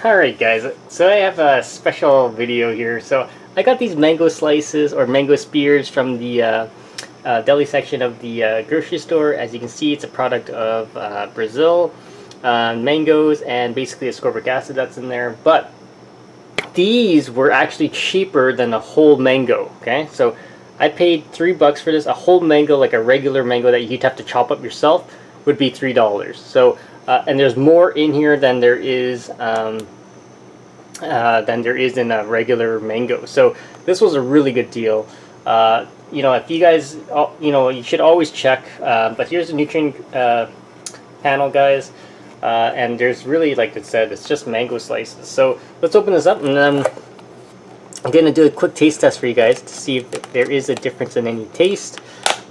Alright guys, so I have a special video here. So I got these mango slices or mango spears from the deli section of the grocery store. As you can see, it's a product of Brazil, mangoes, and basically ascorbic acid that's in there. But these were actually cheaper than a whole mango. Okay, so I paid $3 for this. A whole mango, like a regular mango that you'd have to chop up yourself, would be $3. So and there's more in here than there is in a regular mango. So this was a really good deal. You know, if you guys, you should always check. But here's the nutrient panel, guys. And there's really, like it said, it's just mango slices. So let's open this up, and I'm going to do a quick taste test for you guys to see if there is a difference in any taste.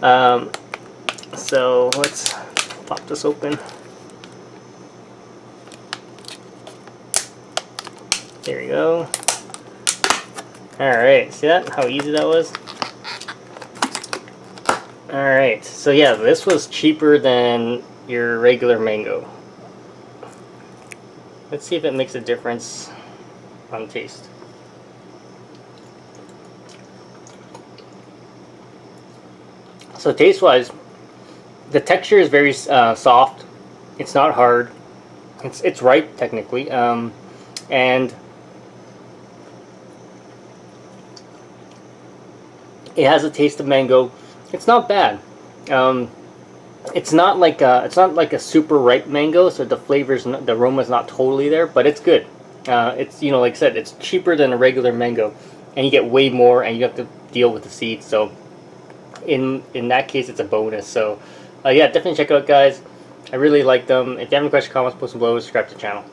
So let's pop this open. There we go. Alright, see that? How easy that was? Alright, so yeah, this was cheaper than your regular mango. Let's see if it makes a difference on taste. So taste-wise, the texture is very soft. It's not hard. It's ripe technically, and it has a taste of mango. It's not bad. It's not like a super ripe mango, so the the aroma's not totally there, but it's good. It's, you know, like I said, it's cheaper than a regular mango, and you get way more, and you have to deal with the seeds. So in that case, it's a bonus. So yeah, definitely check it out, guys. I really like them. If you have any questions, comments, post them below. Subscribe to the channel.